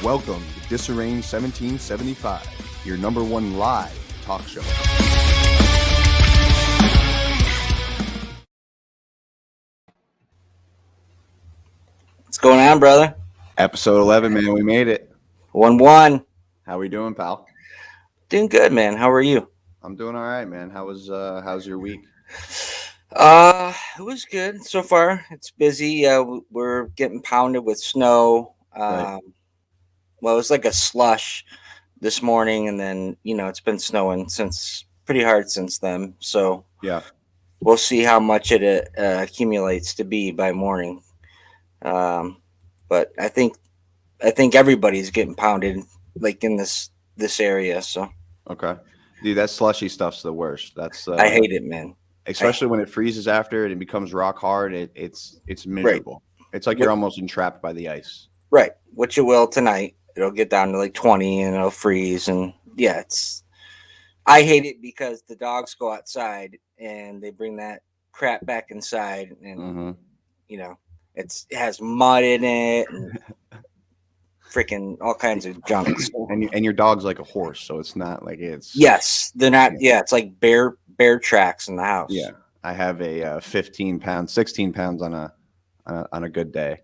Welcome to Disarrange 1775, your number one live talk show. What's going on, brother? Episode 11, man. We made it. 1-1. How we doing, pal? Doing good, man. How are you? I'm doing all right, man. How's your week? It was good so far. It's busy. We're getting pounded with snow. Right. Well, it was like a slush this morning, and then it's been snowing since pretty hard since then. So Yeah. we'll see how much it accumulates to be by morning. But I think everybody's getting pounded like in this area. So Okay. Dude, that slushy stuff's the worst. That's I hate it, man. especially when it freezes after it and becomes rock hard. It's miserable. Right. It's like you're almost entrapped by the ice. Right. Which it will tonight. It'll get down to like 20 and it'll freeze. And yeah, I hate it because the dogs go outside and they bring that crap back inside, and it has mud in it and freaking all kinds of junk. And your dog's like a horse, so it's not like it's. Yes, they're not. Yeah, it's like bear tracks in the house. Yeah, I have a 16 pounds on a good day.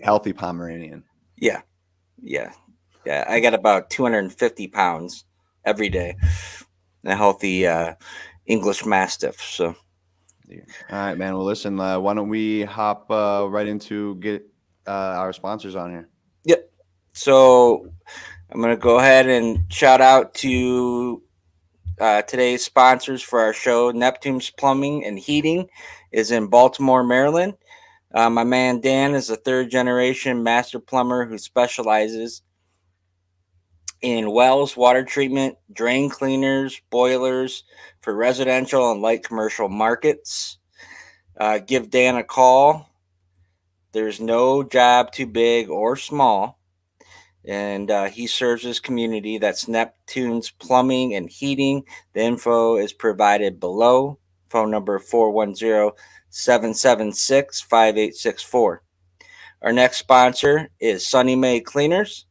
healthy Pomeranian. Yeah. I got about 250 pounds every day. A healthy English Mastiff. So, yeah. All right, man. Well, listen. Why don't we hop right into get our sponsors on here? Yep. So I'm gonna go ahead and shout out to today's sponsors for our show. Neptune's Plumbing and Heating is in Baltimore, Maryland. My man Dan is a third-generation master plumber who specializes in wells, water treatment, drain cleaners, boilers for residential and light commercial markets. Give Dan a call. There's no job too big or small, and he serves his community. That's Neptune's Plumbing and Heating. The info is provided below. Phone number 410-776-5864. Our next sponsor is Sunny May Cleaners.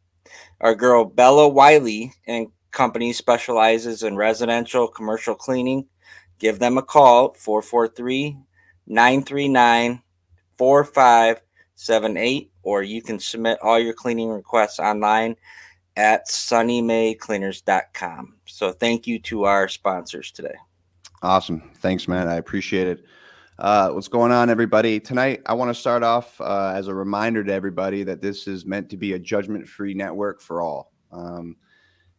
Our girl Bella Wiley and company specializes in residential commercial cleaning. Give them a call, 443-939-4578, or you can submit all your cleaning requests online at sunnymaycleaners.com. So thank you to our sponsors today. Awesome. Thanks, man. I appreciate it. What's going on, everybody? Tonight, I want to start off as a reminder to everybody that this is meant to be a judgment-free network for all.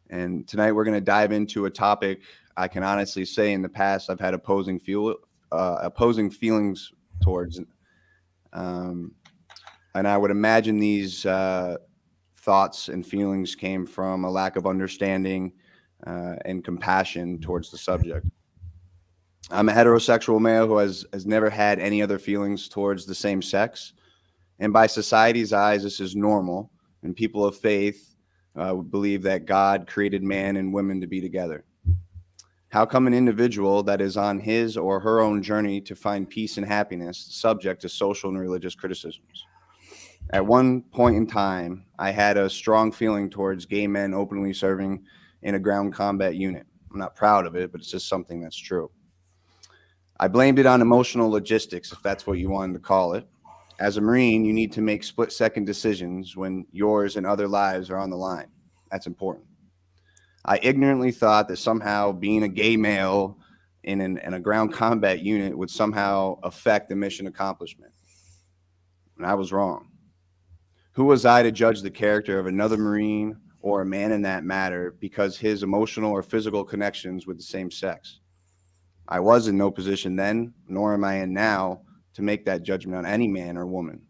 And tonight, we're going to dive into a topic I can honestly say in the past I've had opposing feelings towards. And I would imagine these thoughts and feelings came from a lack of understanding and compassion towards the subject. I'm a heterosexual male who has never had any other feelings towards the same sex. And by society's eyes, this is normal. And people of faith would believe that God created man and women to be together. How come an individual that is on his or her own journey to find peace and happiness subject to social and religious criticisms? At one point in time, I had a strong feeling towards gay men openly serving in a ground combat unit. I'm not proud of it, but it's just something that's true. I blamed it on emotional logistics, if that's what you wanted to call it. As a Marine, you need to make split-second decisions when yours and other lives are on the line. That's important. I ignorantly thought that somehow being a gay male in a ground combat unit would somehow affect the mission accomplishment. And I was wrong. Who was I to judge the character of another Marine or a man in that matter because his emotional or physical connections with the same sex? I was in no position then, nor am I in now, to make that judgment on any man or woman.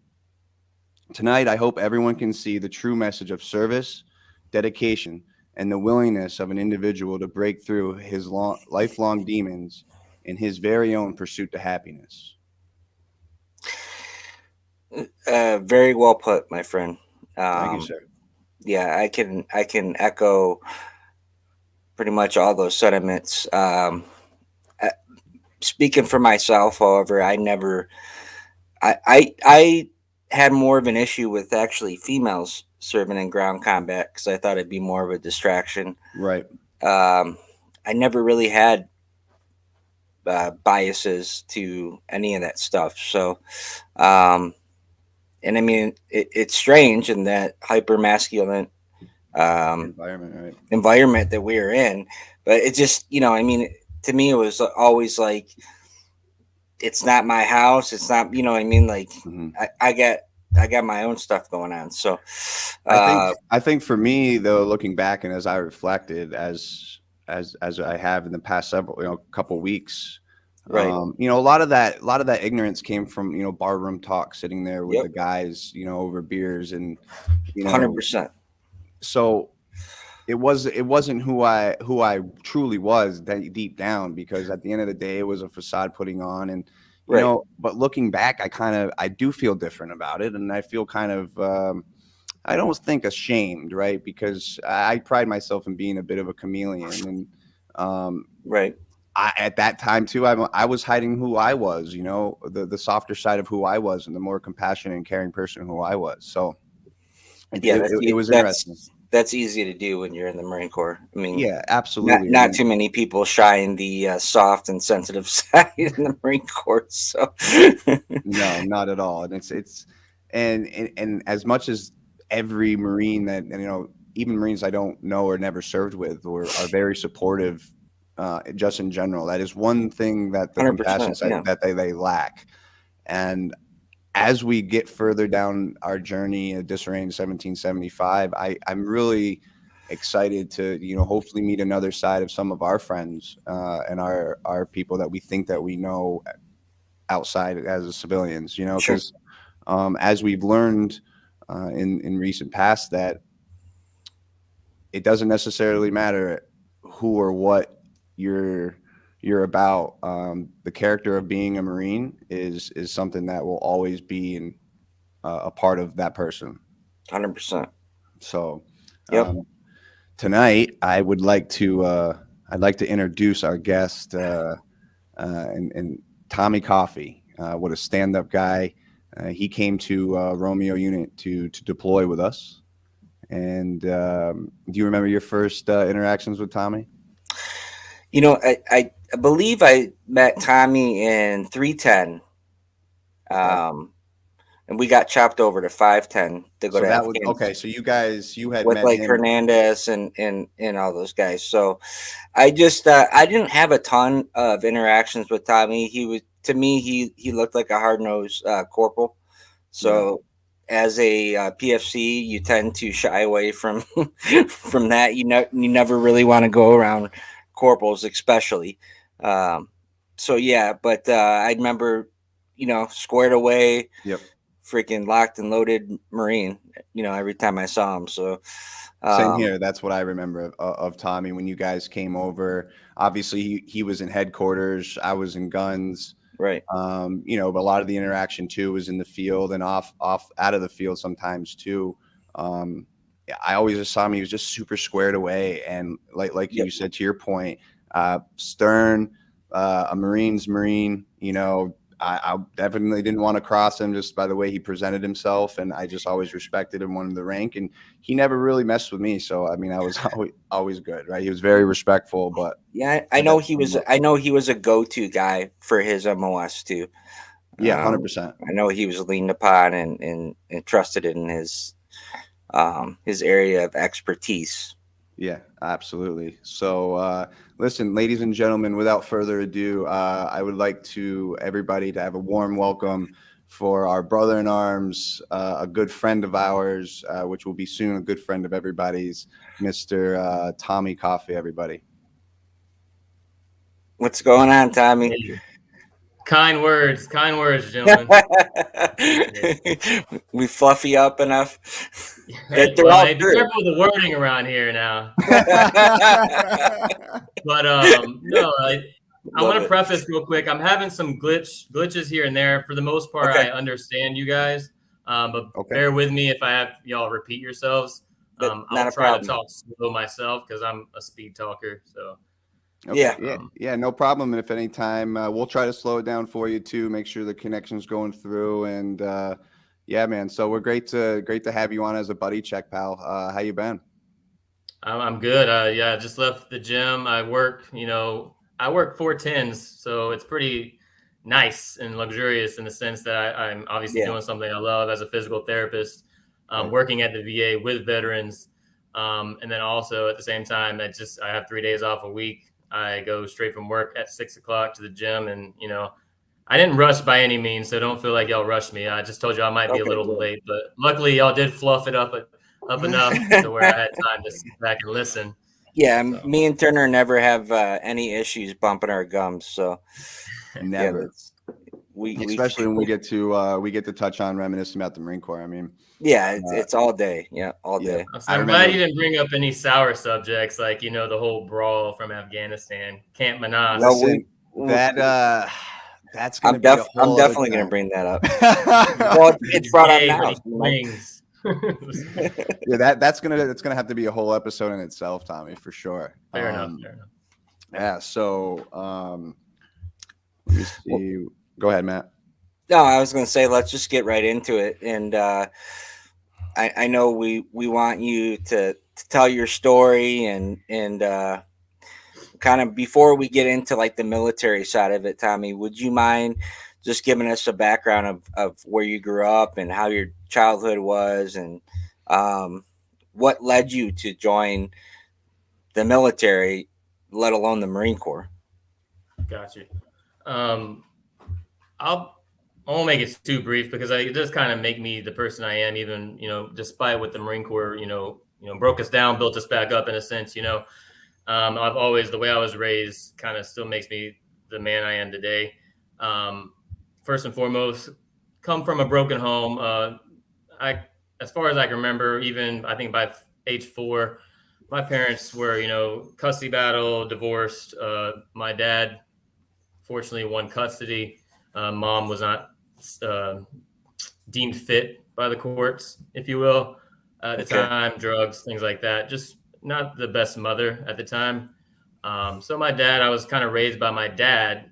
Tonight, I hope everyone can see the true message of service, dedication, and the willingness of an individual to break through his lifelong demons in his very own pursuit to happiness. Very well put, my friend. Thank you, sir. Yeah, I can echo pretty much all those sentiments. Speaking for myself, however, I had more of an issue with actually females serving in ground combat because I thought it'd be more of a distraction. Right. I never really had biases to any of that stuff. So, and I mean, it's strange in that hyper masculine environment that we were in, but it just, I mean, to me, it was always like, it's not my house. It's not, I mean? Like, I got my own stuff going on. So, I think for me though, looking back and as I reflected, as I have in the past several, couple weeks, right. a lot of that ignorance came from, barroom talk, sitting there with the guys, over beers and, 100%. So it wasn't who I truly was deep down, because at the end of the day, it was a facade putting on. And, but looking back, I do feel different about it. And I feel kind of, I don't think ashamed, right? Because I pride myself in being a bit of a chameleon. And, right. At that time too, I was hiding who I was, the softer side of who I was, and the more compassionate and caring person who I was. So it was interesting. That's easy to do when you're in the Marine Corps. I mean, yeah, absolutely. Not too many people shine the soft and sensitive side in the Marine Corps. So no, not at all. And it's and as much as every Marine that, even Marines I don't know or never served with, or are very supportive, just in general, that is one thing that the compassion side that they lack. And as we get further down our journey at Disarray 1775, I'm really excited to, hopefully meet another side of some of our friends, and our people that we think that we know outside as civilians, because as we've learned in recent past, that it doesn't necessarily matter who or what you're about. The character of being a Marine is something that will always be a part of that person. 100%. So, tonight I'd like to introduce our guest, and Tommy Coffey. What a stand-up guy. He came to Romeo Unit to deploy with us. And do you remember your first interactions with Tommy? I believe I met Tommy in 310. And we got chopped over to 510 to go to Afghanistan. Okay. So you had with met like him. Hernandez and all those guys. So I just I didn't have a ton of interactions with Tommy. To me he looked like a hard-nosed corporal. So as a PFC, you tend to shy away from from that. You never really want to go around corporals, especially. So yeah, but I remember, squared away. Yep. Freaking locked and loaded Marine, every time I saw him. So same here. That's what I remember of Tommy when you guys came over. Obviously he was in headquarters. I was in guns. Right. But a lot of the interaction too was in the field and off out of the field sometimes too. I always just saw him. He was just super squared away. And like you said, to your point, stern, a Marine's Marine, I definitely didn't want to cross him just by the way he presented himself. And I just always respected him, wanted the rank, and he never really messed with me. So, I mean, I was always good, right? He was very respectful, but yeah, I know he was a go-to guy for his MOS too. Yeah. 100%. I know he was leaned upon and trusted in his area of expertise. Yeah, absolutely. So, listen, ladies and gentlemen, without further ado, I would like everybody to have a warm welcome for our brother in arms, a good friend of ours, which will be soon a good friend of everybody's, Mr. Tommy Coffey, everybody. What's going on, Tommy? Kind words, gentlemen. We fluffy up enough. Be careful with the wording around here now. But no, I want to preface real quick. I'm having some glitches here and there. For the most part, I understand you guys, but bear with me if I have y'all repeat yourselves. I'll try to talk slow myself because I'm a speed talker. So. Okay. Yeah, no problem. And if any time, we'll try to slow it down for you too. Make sure the connection's going through, and Yeah, man. So we're great to have you on as a buddy check, pal. How you been? I'm good. Yeah, I just left the gym. I work 4 10s, so it's pretty nice and luxurious in the sense that I'm obviously doing something I love as a physical therapist, working at the VA with veterans. And then also at the same time, I have 3 days off a week. I go straight from work at 6 o'clock to the gym, and I didn't rush by any means, so don't feel like y'all rushed me. I just told you I might be a little late, but luckily y'all did fluff it up enough to where I had time to sit back and listen. Yeah, so. Me and Turner never have any issues bumping our gums, so never. Especially when we get to touch on reminiscing about the Marine Corps. I mean, it's all day. Yeah, all day. I'm glad you didn't bring up any sour subjects like the whole brawl from Afghanistan, Camp Manas. That's gonna be a whole I'm definitely gonna bring that up. Well, it's brought up now. Yeah, that's gonna have to be a whole episode in itself, Tommy, for sure. Fair enough. Yeah. So let me see. Go ahead, Matt. No, I was gonna say let's just get right into it, and I know we want you to tell your story and kind of before we get into like the military side of it, Tommy, would you mind just giving us a background of where you grew up and how your childhood was and what led you to join the military, let alone the Marine Corps? Gotcha. I won't make it too brief because it does kind of make me the person I am, even, despite what the Marine Corps, broke us down, built us back up in a sense, I've always, the way I was raised kind of still makes me the man I am today. First and foremost, come from a broken home. As far as I can remember, even I think by age 4, my parents were, custody battle, divorced. My dad, fortunately, won custody. Mom was not deemed fit by the courts, if you will, at the time, drugs, things like that. Just not the best mother at the time. So my dad, I was kind of raised by my dad,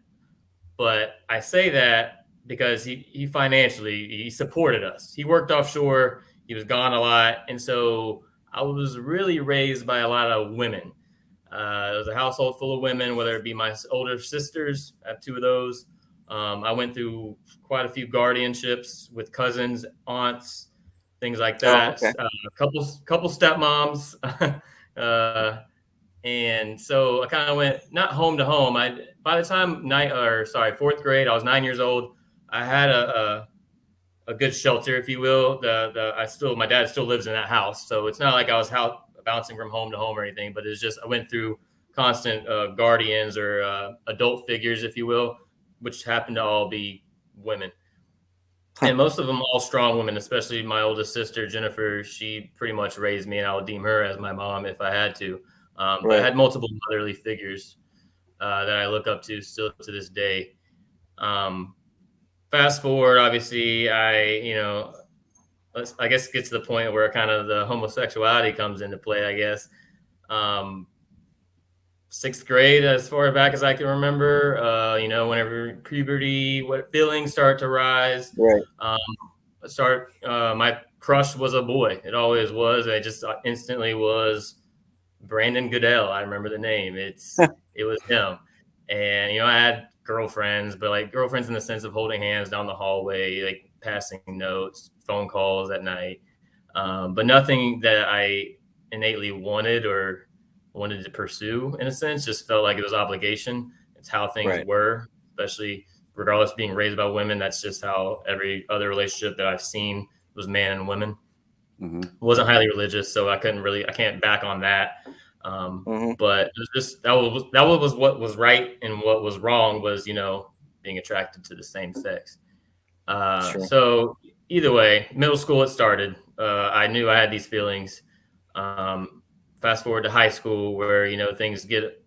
but I say that because he financially, he supported us. He worked offshore. He was gone a lot. And so I was really raised by a lot of women. It was a household full of women, whether it be my older sisters. I have 2 of those. I went through quite a few guardianships with cousins, aunts, things like that. Couple stepmoms. And so I kind of went not home to home. By the time 4th grade, I was 9 years old. I had a good shelter, if you will. My dad still lives in that house, so it's not like I was bouncing from home to home or anything. But it's just I went through constant guardians or adult figures, if you will, which happened to all be women. And most of them all strong women, especially my oldest sister, Jennifer. She pretty much raised me, and I would deem her as my mom if I had to. But I had multiple motherly figures that I look up to still to this day. Fast forward, obviously, I guess it gets to the point where kind of the homosexuality comes into play, I guess. 6th grade, as far back as I can remember, whenever puberty, what feelings start to rise. Right. My crush was a boy. It always was. I just instantly was Brandon Goodell. I remember the name. It was him. And, I had girlfriends, but like girlfriends in the sense of holding hands down the hallway, like passing notes, phone calls at night. But nothing that I innately wanted to pursue in a sense, just felt like it was obligation. It's how things were, especially regardless being raised by women. That's just how every other relationship that I've seen was man and women. Mm-hmm. Wasn't highly religious, so I can't back on that. But it was just that was what was right, and what was wrong was being attracted to the same sex. So either way, middle school it started. I knew I had these feelings. Fast forward to high school, where things get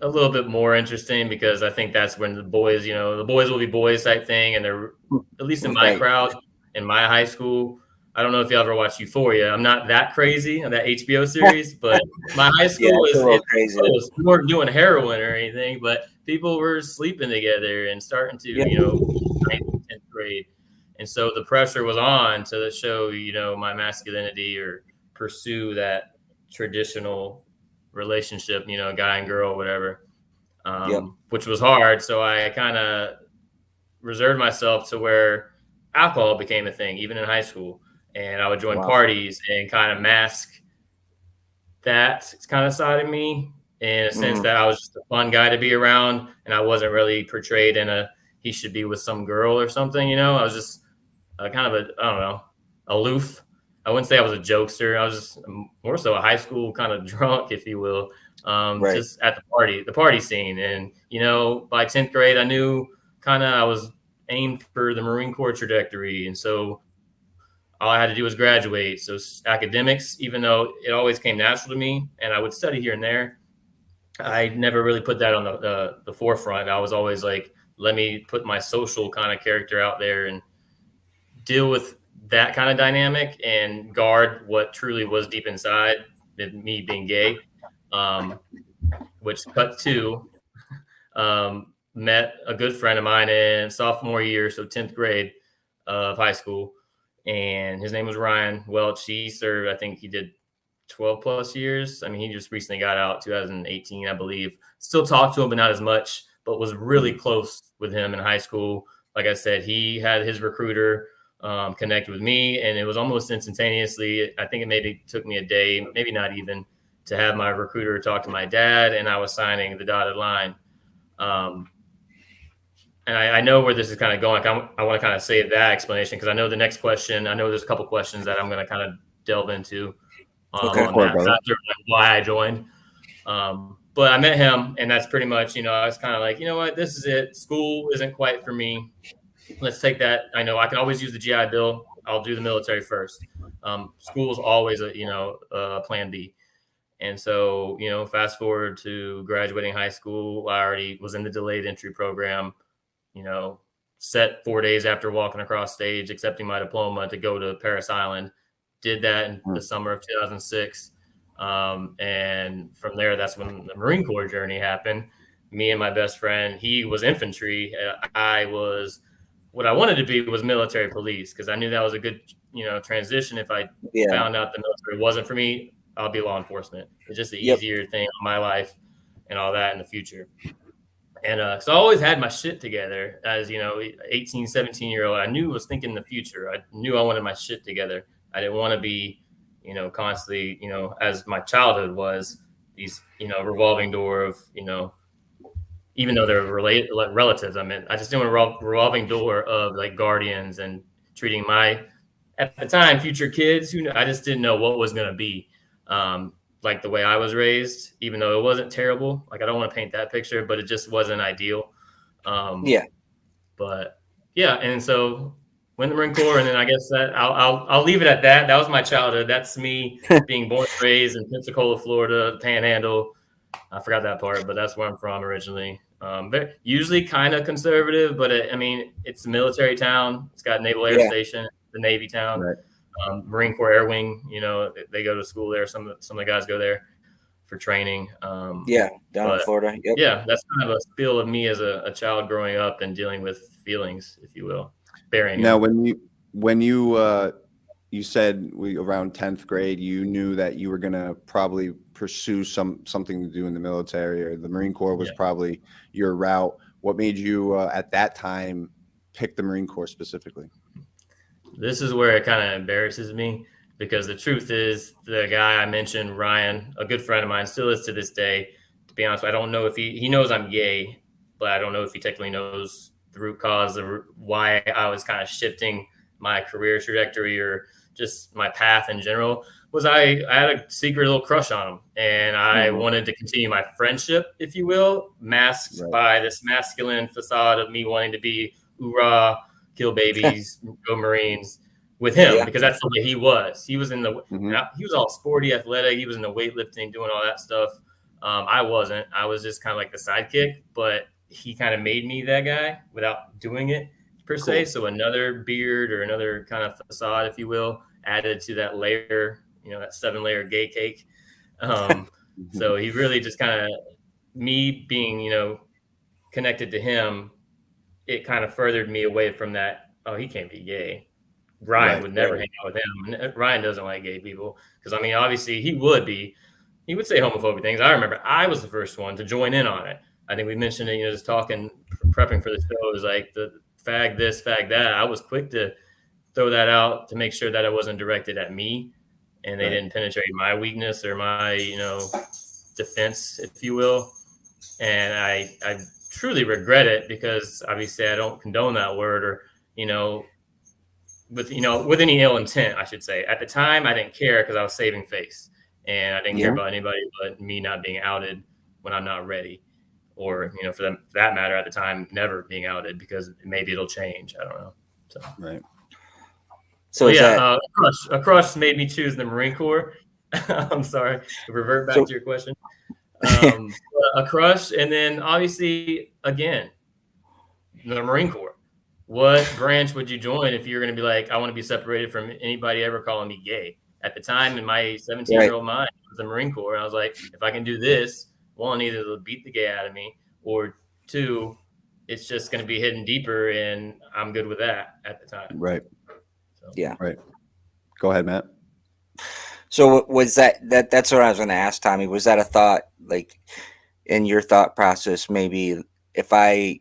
a little bit more interesting, because I think that's when the boys will be boys type thing, and they're, at least in my crowd, in my high school. I don't know if you ever watched Euphoria. I'm not that crazy on that HBO series, but my high school was we weren't doing heroin or anything, but people were sleeping together and starting to, 9th, 10th grade. And And so the pressure was on to show, my masculinity or pursue that traditional relationship, guy and girl, whatever, which was hard. So I kind of reserved myself to where alcohol became a thing, even in high school. And I would join parties and kind of mask that kind of side of me in a sense that I was just a fun guy to be around. And I wasn't really portrayed in he should be with some girl or something, I was just kind of I don't know, aloof. I wouldn't say I was a jokester. I was just more so a high school kind of drunk, if you will, just at the party scene. And, by 10th grade, I knew I was aimed for the Marine Corps trajectory. And so all I had to do was graduate. So academics, even though it always came natural to me and I would study here and there, I never really put that on the forefront. I was always like, let me put my social kind of character out there and deal with that kind of dynamic and guard what truly was deep inside, me being gay, which cut to met a good friend of mine in sophomore year, so 10th grade of high school. And his name was Ryan Welch. He served, I think he did 12 plus years. I mean, he just recently got out 2018, I believe. Still talk to him, but not as much, but was really close with him in high school. Like I said, he had his recruiter connect with me, and it was almost instantaneously. I think it maybe took me a day, maybe not even, to have my recruiter talk to my dad, and I was signing the dotted line. And I know where this is kind of going. I want to kind of save that explanation because I know the next question. I know there's a couple questions that I'm going to kind of delve into on that after why I joined. But I met him, and that's pretty much, I was kind of like, you know what, this is it. School isn't quite for me. Let's take that. I know I can always use the GI Bill. I'll do the military first. School is always a plan B. And so, fast forward to graduating high school, I already was in the delayed entry program, set 4 days after walking across stage, accepting my diploma to go to Paris Island. Did that in the summer of 2006. And from there, that's when the Marine Corps journey happened. Me and my best friend, he was infantry. I was, what I wanted to be was military police because I knew that was a good, transition. If I found out the military wasn't for me, I'll be law enforcement. It's just the easier thing in my life and all that in the future. And so I always had my shit together as, 18, 17-year-old. I knew I was thinking the future. I knew I wanted my shit together. I didn't want to be, constantly, as my childhood was, these, revolving door of, even though they're relatives, I just didn't want a revolving door of like guardians and treating my, at the time, future kids who I just didn't know what was going to be. Like the way I was raised, even though it wasn't terrible. Like, I don't want to paint that picture, but it just wasn't ideal. But yeah. And so went to the Marine Corps, and then I guess that I'll leave it at that. That was my childhood. That's me being born and raised in Pensacola, Florida, Panhandle. I forgot that part, but that's where I'm from originally. Usually kind of conservative, but it's a military town. It's got Naval Air Station, the Navy town. Right. Marine Corps Air Wing, they go to school there. Some of the guys go there for training. Down in Florida. Yep. Yeah, that's kind of a feel of me as a child growing up and dealing with feelings, if you will. Now, when you said around 10th grade, you knew that you were going to probably pursue something to do in the military, or the Marine Corps was probably your route. What made you at that time pick the Marine Corps specifically? This is where it kind of embarrasses me because the truth is the guy I mentioned, Ryan, a good friend of mine, still is to this day. To be honest, I don't know if he knows I'm gay, but I don't know if he technically knows the root cause of why I was kind of shifting my career trajectory or just my path in general. Was I had a secret little crush on him, and I wanted to continue my friendship, if you will, masked by this masculine facade of me wanting to be hoorah, kill babies, go Marines with him because that's the way he was. He was in the he was all sporty, athletic. He was in the weightlifting, doing all that stuff. I wasn't. I was just kind of like the sidekick, but he kind of made me that guy without doing it per se. So another beard or another kind of facade, if you will, added to that layer, that 7-layer gay cake. So he really just kind of, me being, connected to him, it kind of furthered me away from that oh, he can't be gay. Ryan Right, would never right. hang out with him. Ryan doesn't like gay people because, I mean, obviously he would say homophobic things. I remember I was the first one to join in on it. I think we mentioned it, just talking, prepping for the show. It was like the fag this, fag that. I was quick to throw that out to make sure that it wasn't directed at me and they didn't penetrate my weakness or my, defense, if you will. And I truly regret it because obviously I don't condone that word or, with any ill intent, I should say. At the time, I didn't care because I was saving face and I didn't care about anybody but me not being outed when I'm not ready. Or, for that matter, at the time, never being outed because maybe it'll change. I don't know. So, right. So a crush made me choose the Marine Corps. I'm sorry. To revert back to your question. A crush, and then obviously, again, the Marine Corps. What branch would you join if you're going to be like, I want to be separated from anybody ever calling me gay? At the time, in my 17-year-old mind, it was the Marine Corps. And I was like, if I can do this, one, either they'll beat the gay out of me, or two, it's just going to be hidden deeper, and I'm good with that at the time. Right. So. Yeah. Right. Go ahead, Matt. So was that's what I was going to ask, Tommy. Was that a thought, like in your thought process? Maybe if I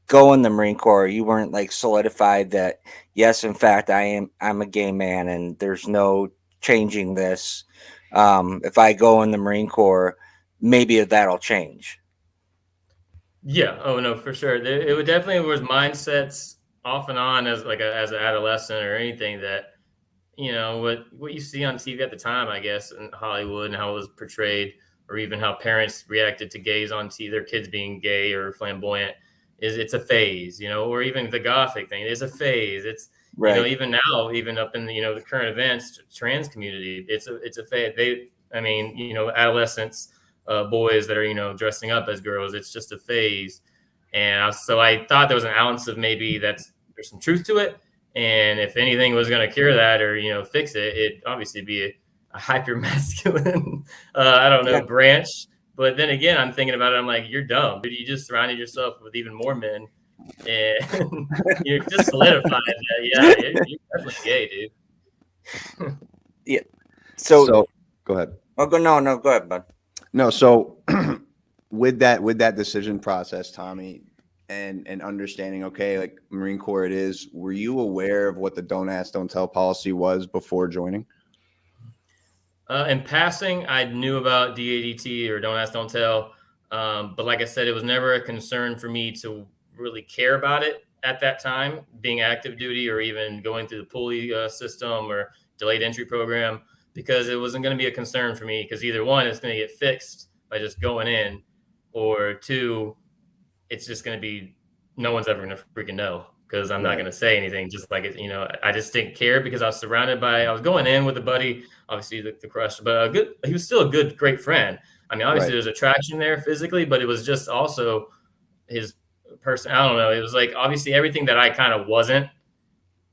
go in the Marine Corps, you weren't like solidified that yes, in fact, I'm a gay man, and there's no changing this. If I go in the Marine Corps, maybe that'll change. Yeah. Oh no, for sure. It would definitely was mindsets off and on as as an adolescent or anything that. What you see on TV at the time, I guess, in Hollywood and how it was portrayed, or even how parents reacted to gays on TV, their kids being gay or flamboyant, it's a phase, or even the gothic thing is a phase. It's right. Even now, even up in the current events, trans community, it's a phase. Adolescents, boys that are dressing up as girls, it's just a phase. And so I thought there was an ounce of maybe there's some truth to it. And if anything was going to cure that or, fix it, it'd obviously be a hyper masculine, branch. But then again, I'm thinking about it. I'm like, you're dumb. But you just surrounded yourself with even more men. And you're just solidified that, you're definitely gay, dude. Yeah. So go ahead. Oh, no, go ahead, bud. No. So with that decision process, Tommy, and understanding, okay, like Marine Corps it is, were you aware of what the don't ask, don't tell policy was before joining? In passing, I knew about DADT or don't ask, don't tell. But like I said, it was never a concern for me to really care about it at that time, being active duty or even going through the pulley system or delayed entry program, because it wasn't going to be a concern for me because either one, it's going to get fixed by just going in, or two, it's just going to be, no one's ever going to freaking know because I'm not going to say anything. Just like it, I just didn't care because I was I was going in with a buddy, obviously the crush, but he was still a great friend. I mean, obviously there's attraction there physically, but it was just also his person. I don't know. It was like, obviously everything that I kind of wasn't,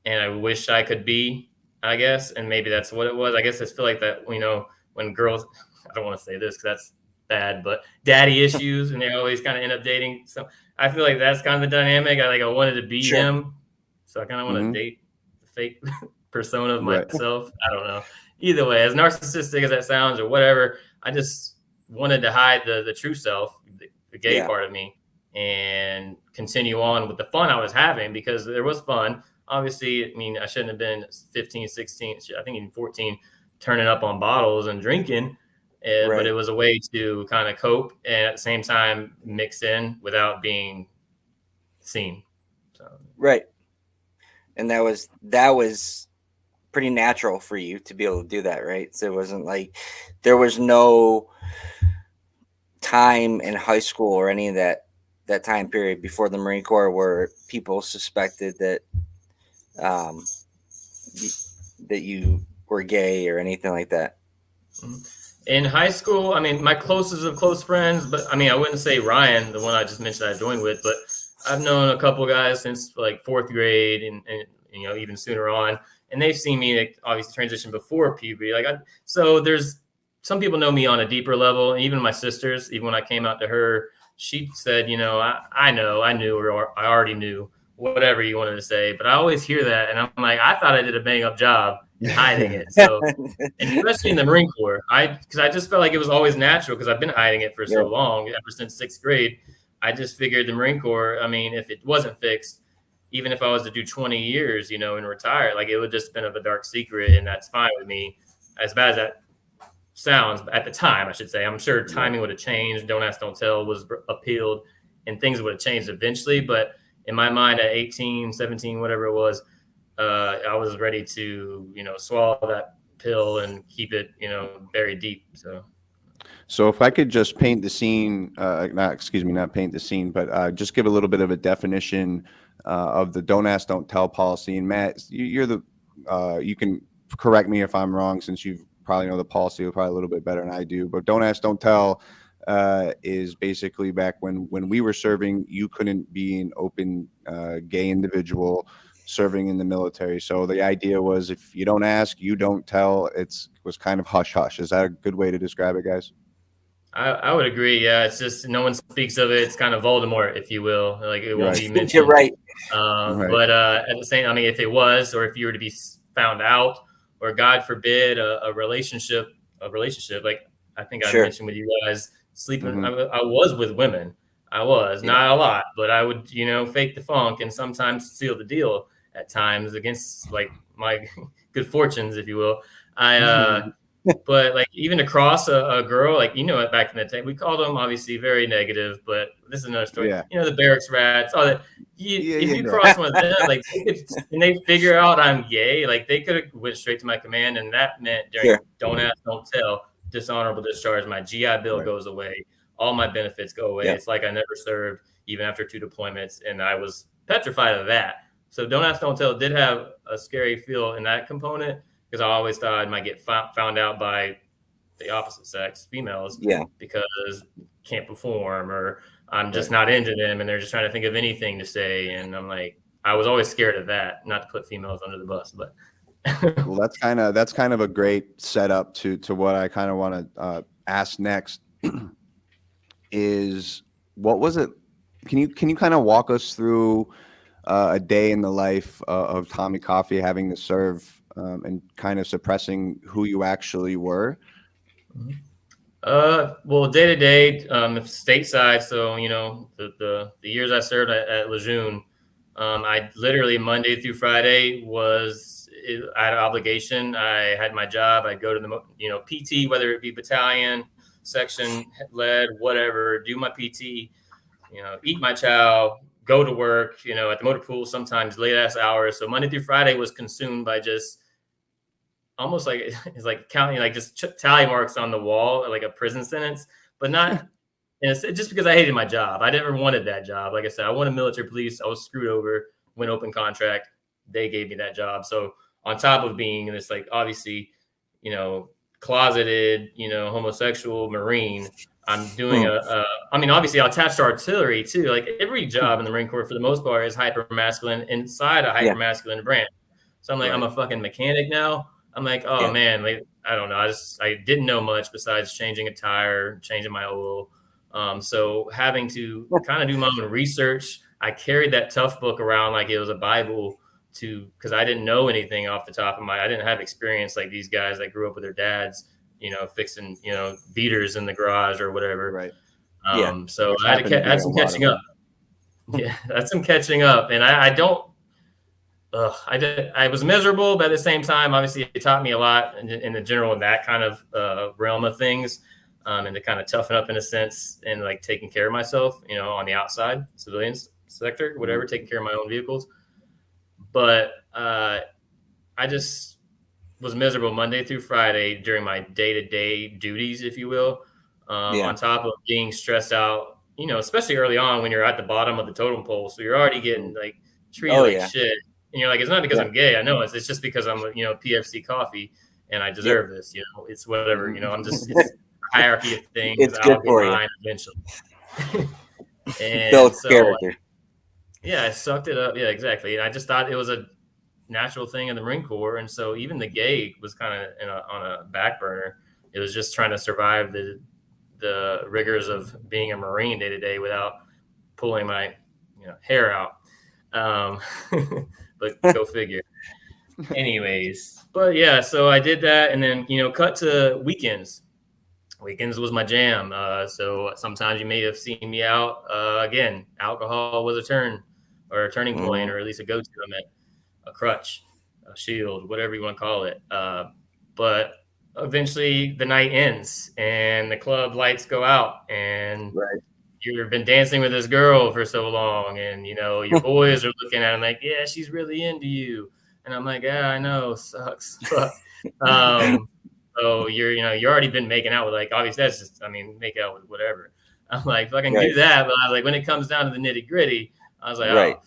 and I wish I could be, I guess. And maybe that's what it was. I guess I feel like that, when girls, I don't want to say this because that's bad, but daddy issues, and they always kind of end up dating. So I feel like that's kind of the dynamic. I wanted to be him, so I kind of want to date the fake persona of myself. I don't know. Either way, as narcissistic as that sounds or whatever, I just wanted to hide the true self, the gay part of me, and continue on with the fun I was having because there was fun. Obviously, I mean, I shouldn't have been 15, 16, I think even 14, turning up on bottles and drinking. But it was a way to kind of cope and at the same time mix in without being seen. So. Right. And that was pretty natural for you to be able to do that, right? So it wasn't like there was no time in high school or any of that time period before the Marine Corps where people suspected that that you were gay or anything like that. In high school, I mean, my closest of close friends, but I mean, I wouldn't say Ryan, the one I just mentioned I joined with, but I've known a couple guys since like fourth grade and even sooner on. And they've seen me obviously transition before puberty. So there's some people know me on a deeper level. Even my sisters, even when I came out to her, she said, I already knew whatever you wanted to say. But I always hear that, and I'm like, I thought I did a bang up job in hiding it. So, and especially in the Marine Corps, because I just felt like it was always natural because I've been hiding it for so long, ever since 6th grade. I just figured the Marine Corps, I mean, if it wasn't fixed, even if I was to do 20 years, you know, and retire, like it would just been of a dark secret, and that's fine with me. As bad as that sounds, at the time, I should say, I'm sure timing would have changed. Don't Ask, Don't Tell was appealed, and things would have changed eventually. But in my mind, at 18, 17, whatever it was, I was ready to, you know, swallow that pill and keep it, you know, buried deep. So if I could just paint the scene, not paint the scene, but just give a little bit of a definition of the Don't Ask, Don't Tell policy. And Matt, you're the, you can correct me if I'm wrong, since you probably know the policy probably a little bit better than I do. But Don't Ask, Don't Tell is basically back when we were serving, you couldn't be an open gay individual serving in the military. So the idea was, if you don't ask, you don't tell. Was kind of hush hush. Is that a good way to describe it, guys? I would agree. Yeah, it's just no one speaks of it. It's kind of Voldemort, if you will. Like it won't be mentioned. You're right. But at the same, I mean, if it was, or if you were to be found out, or God forbid, a relationship, like I think I mentioned with you guys, sleeping. I was with women. I was not a lot, but I would, you know, fake the funk and sometimes seal the deal at times against like my good fortunes, if you will. But like even to cross a girl, like, you know, back in the day, we called them obviously very negative, but this is another story. You know, the barracks rats, all that. If you cross one of them, like, and they figure out I'm gay, like they could have went straight to my command, and that meant during Don't Ask, Don't Tell, dishonorable discharge, my GI Bill goes away, all my benefits go away. It's like I never served, even after 2 deployments, and I was petrified of that. So Don't Ask, Don't Tell did have a scary feel in that component, because I always thought I might get found out by the opposite sex, females, because can't perform, or I'm just not into them, and they're just trying to think of anything to say. And I'm like, I was always scared of that, not to put females under the bus, but. Well, that's kind of a great setup to what I kind of want to ask next. Is what was it? Can you kind of walk us through a day in the life of Tommy Coffey, having to serve and kind of suppressing who you actually were? Well, day to day, stateside. So, you know, the years I served at Lejeune, I literally Monday through Friday I had an obligation. I had my job. I'd go to the, you know, PT, whether it be battalion, section, lead, whatever, do my PT, you know, eat my chow, go to work, you know, at the motor pool, sometimes late ass hours. So Monday through Friday was consumed by just almost like, it's like counting, like just tally marks on the wall, like a prison sentence, but not, and it's just because I hated my job. I never wanted that job. Like I said, I wanted military police. I was screwed over, went open contract. They gave me that job. So on top of being this, like, obviously, you know, closeted, you know, homosexual Marine, I'm doing I mean, obviously I'll attach to artillery too. Like every job in the Marine Corps for the most part is hyper masculine inside a hyper masculine branch. So I'm like, I'm a fucking mechanic now. I'm like, oh man, like, I don't know. I didn't know much besides changing a tire, changing my oil. So having to kind of do my own research. I carried that tough book around like it was a Bible, because I didn't know anything off the top of I didn't have experience like these guys that grew up with their dads, you know, fixing, you know, beaters in the garage or whatever. Right. So I had some catching up. Yeah, that's some catching up. And I was miserable, but at the same time, obviously it taught me a lot in the general, in that kind of realm of things, and to kind of toughen up in a sense, and like taking care of myself, you know, on the outside, civilians sector, whatever, taking care of my own vehicles. But I just was miserable Monday through Friday during my day-to-day duties, if you will, on top of being stressed out, you know, especially early on when you're at the bottom of the totem pole. So you're already getting like treated like shit. And you're like, it's not because I'm gay. I know it's just because I'm, you know, PFC Coffee and I deserve this, you know, it's whatever, you know, it's a hierarchy of things. It's good for you. Eventually. And build character. I sucked it up. Yeah, exactly. And I just thought it was a natural thing in the Marine Corps. And so even the gay was kind of on a back burner. It was just trying to survive the rigors of being a Marine day to day without pulling my, you know, hair out. But go figure. Anyways, but yeah, so I did that, and then cut to weekends. Weekends was my jam. So sometimes you may have seen me out. Again, alcohol was a turning point, or at least a go-to. I meant a crutch, a shield, whatever you want to call it. But eventually the night ends and the club lights go out, and you've been dancing with this girl for so long, and your boys are looking at him like, yeah, she's really into you. And I'm like, yeah, I know, sucks. But so you're already been making out with, like, obviously that's just, make out with whatever. I'm like, fucking do that. But I was like, when it comes down to the nitty gritty, I was like, oh,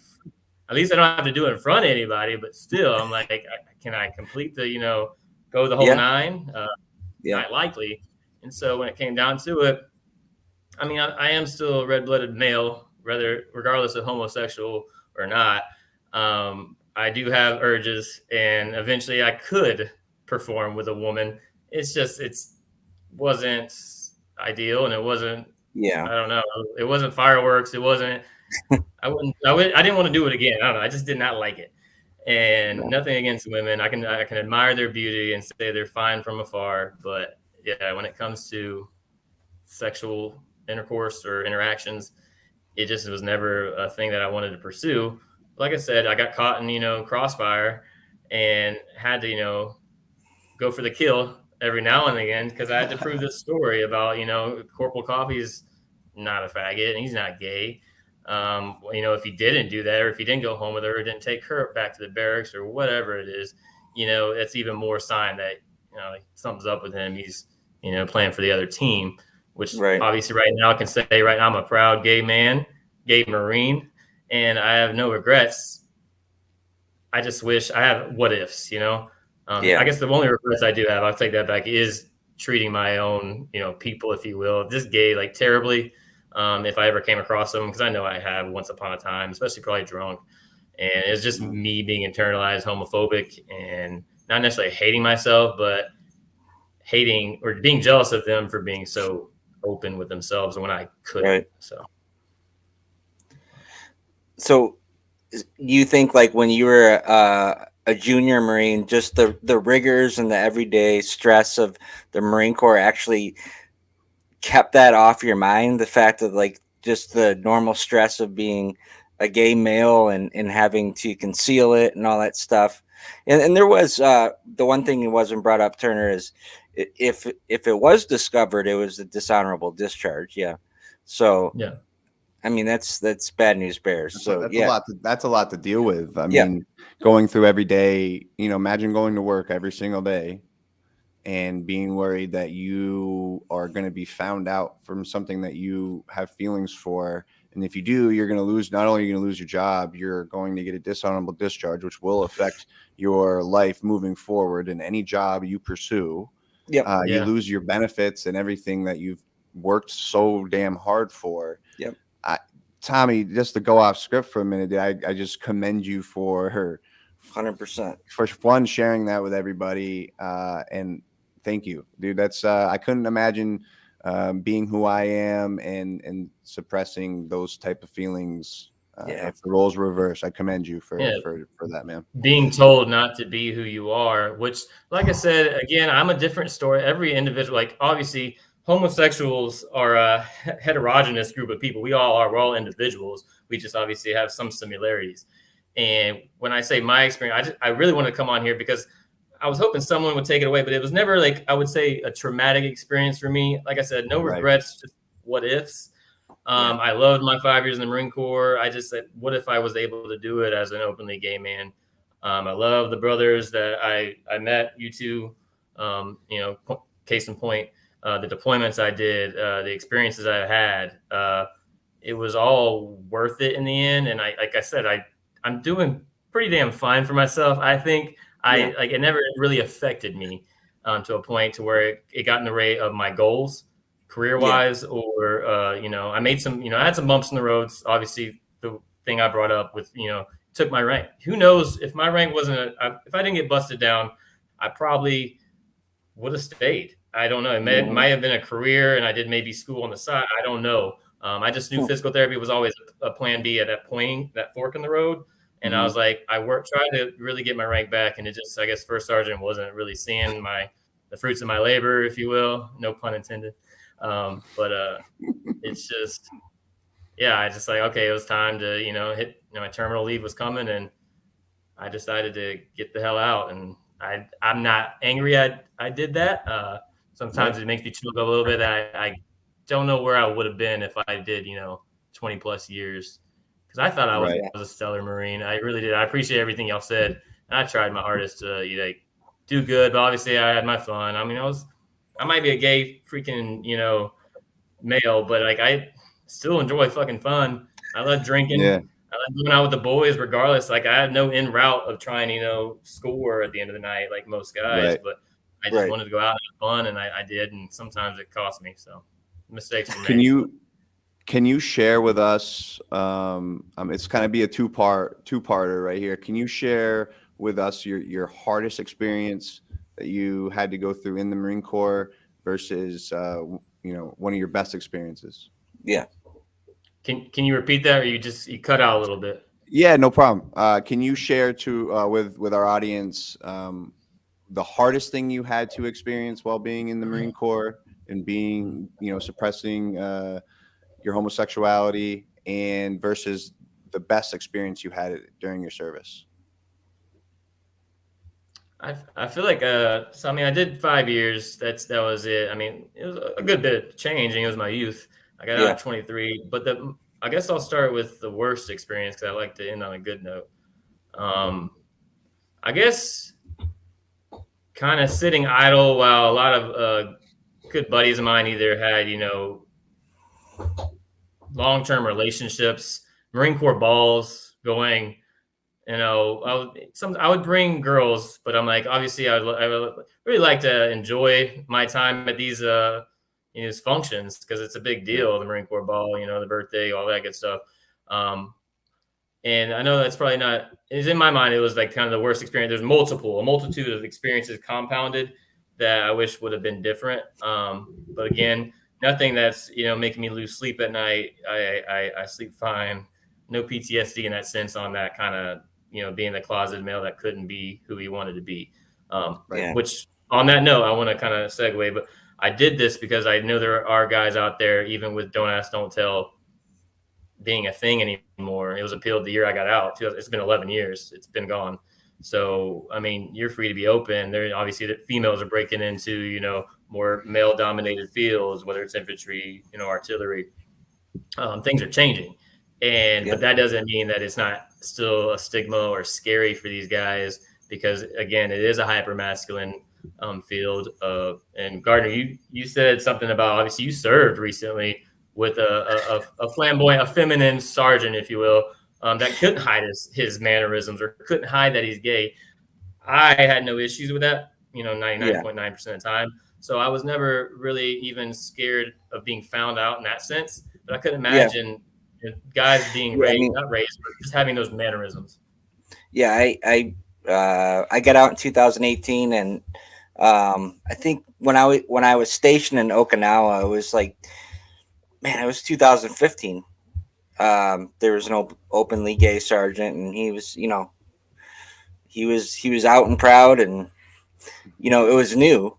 at least I don't have to do it in front of anybody. But still, I'm like, can I complete the, go the whole nine? Not likely. And so when it came down to it, I am still a red-blooded male, regardless of homosexual or not. I do have urges, and eventually I could perform with a woman. It's just, wasn't ideal, and it wasn't, I don't know. It wasn't fireworks. It wasn't, I didn't want to do it again. I don't know. I just did not like it. And nothing against women. I can admire their beauty and say they're fine from afar. But yeah, when it comes to sexual intercourse or interactions, it just was never a thing that I wanted to pursue. Like I said, I got caught in, crossfire, and had to, go for the kill every now and again, because I had to prove this story about, Corporal Coffey's not a faggot and he's not gay. If he didn't do that, or if he didn't go home with her, or didn't take her back to the barracks, or whatever it is, it's even more sign that, something's up with him. He's, playing for the other team, which obviously right now I can say right now I'm a proud gay man, gay Marine, and I have no regrets. I just wish I have what ifs, I guess the only regrets I do have, I'll take that back, is treating my own, people, if you will, just gay, like, terribly. If I ever came across them, because I know I have once upon a time, especially probably drunk. And it's just me being internalized homophobic, and not necessarily hating myself, but hating or being jealous of them for being so open with themselves when I couldn't. So you think, like, when you were a junior Marine, just the rigors and the everyday stress of the Marine Corps actually kept that off your mind? The fact of, like, just the normal stress of being a gay male and having to conceal it and all that stuff. And there was the one thing that wasn't brought up, Turner, is if it was discovered, it was a dishonorable discharge. Yeah. So yeah. That's bad news bears. So that's a lot to deal with. I mean, going through every day, imagine going to work every single day and being worried that you are going to be found out from something that you have feelings for. And if you do, you're going to lose, not only are you going to lose your job, you're going to get a dishonorable discharge, which will affect your life moving forward in any job you pursue. You lose your benefits and everything that you've worked so damn hard for. Tommy, just to go off script for a minute, I just commend you for 100% for one, sharing that with everybody. And thank you, dude. That's I couldn't imagine being who I am and suppressing those type of feelings. If the roles were reversed, I commend you for that, man. Being told not to be who you are, which, like I said, again, I'm a different story. Every individual, like, obviously, homosexuals are a heterogeneous group of people. We're all individuals. We just obviously have some similarities. And when I say my experience, I really want to come on here because I was hoping someone would take it away, but it was never, like, I would say, a traumatic experience for me. Like I said, no regrets, just what ifs. I loved my 5 years in the Marine Corps. I just said, what if I was able to do it as an openly gay man? I love the brothers that I met, you two, case in point, the deployments I did, the experiences I had, it was all worth it in the end. And like I said, I'm doing pretty damn fine for myself. I think it never really affected me to a point to where it got in the way of my goals career wise, or, I made some, I had some bumps in the roads. Obviously the thing I brought up with, took my rank. Who knows if my rank wasn't, if I didn't get busted down, I probably would have stayed. I don't know. It might have been a career, and I did maybe school on the side. I don't know. I just knew physical therapy was always a plan B at that point, that fork in the road. And I was like, tried to really get my rank back, and it just, I guess, first sergeant wasn't really seeing the fruits of my labor, if you will, no pun intended. But it's just, yeah, I just like, okay, it was time to, hit, my terminal leave was coming, and I decided to get the hell out. And I'm not angry I did that. Sometimes it makes me choke a little bit. I don't know where I would have been if I did, 20 plus years. Because I thought I was a stellar Marine. I really did. I appreciate everything y'all said. And I tried my hardest to do good, but obviously I had my fun. I mean, I might be a gay freaking, male, but like I still enjoy fucking fun. I love drinking. Yeah. I like going out with the boys regardless. Like I had no end route of trying, score at the end of the night, like most guys, but I just wanted to go out and have fun, and I did. And sometimes it cost me. So mistakes were made. Can you share with us, it's kind of be a two-parter right here. Can you share with us your hardest experience that you had to go through in the Marine Corps versus, one of your best experiences? Yeah. Can you repeat that, or you cut out a little bit? Yeah, no problem. Can you share with our audience the hardest thing you had to experience while being in the Marine Corps and being, suppressing your homosexuality, and versus the best experience you had during your service? I feel like so I mean I did 5 years. That was it. I mean it was a good bit of changing. It was my youth. I got out at 23. But I guess I'll start with the worst experience because I like to end on a good note. I guess kind of sitting idle while a lot of good buddies of mine either had long-term relationships, Marine Corps balls going. I would bring girls, but I'm like, obviously, I would really like to enjoy my time at these functions because it's a big deal. The Marine Corps ball, the birthday, all that good stuff. And I know that's probably not. It's in my mind. It was like kind of the worst experience. There's a multitude of experiences compounded that I wish would have been different. But again, nothing that's making me lose sleep at night. I sleep fine. No PTSD in that sense on that kind of being the closet male that couldn't be who he wanted to be. Which on that note, I want to kind of segue, but I did this because I know there are guys out there, even with Don't Ask, Don't Tell being a thing anymore. It was appealed the year I got out. It's been 11 years. It's been gone. So, I mean, you're free to be open. There obviously the females are breaking into, more male dominated fields, whether it's infantry, artillery. Things are changing. But that doesn't mean that it's not still a stigma or scary for these guys, because again, it is a hyper masculine field. And Gardner, you said something about, obviously you served recently with a flamboyant, a feminine sergeant, if you will, that couldn't hide his mannerisms or couldn't hide that he's gay. I had no issues with that, 99.9% of the time. So I was never really even scared of being found out in that sense. But I couldn't imagine guys being not raised, but just having those mannerisms. Yeah, I got out in 2018, and I think when I was stationed in Okinawa, it was like, man, it was 2015. There was an openly gay sergeant, and he was, he was out and proud, and it was new,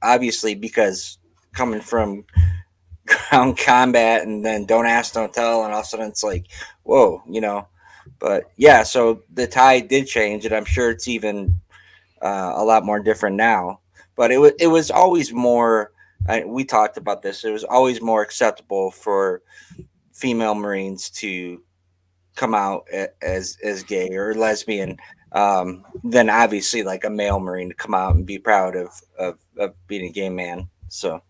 obviously, because coming from ground combat and then Don't Ask, Don't Tell, and all of a sudden it's like, whoa, But yeah, so the tide did change, and I'm sure it's even a lot more different now. But it was always more. We talked about this. It was always more acceptable for female Marines to come out as gay or lesbian than obviously like a male Marine to come out and be proud of being a gay man. So.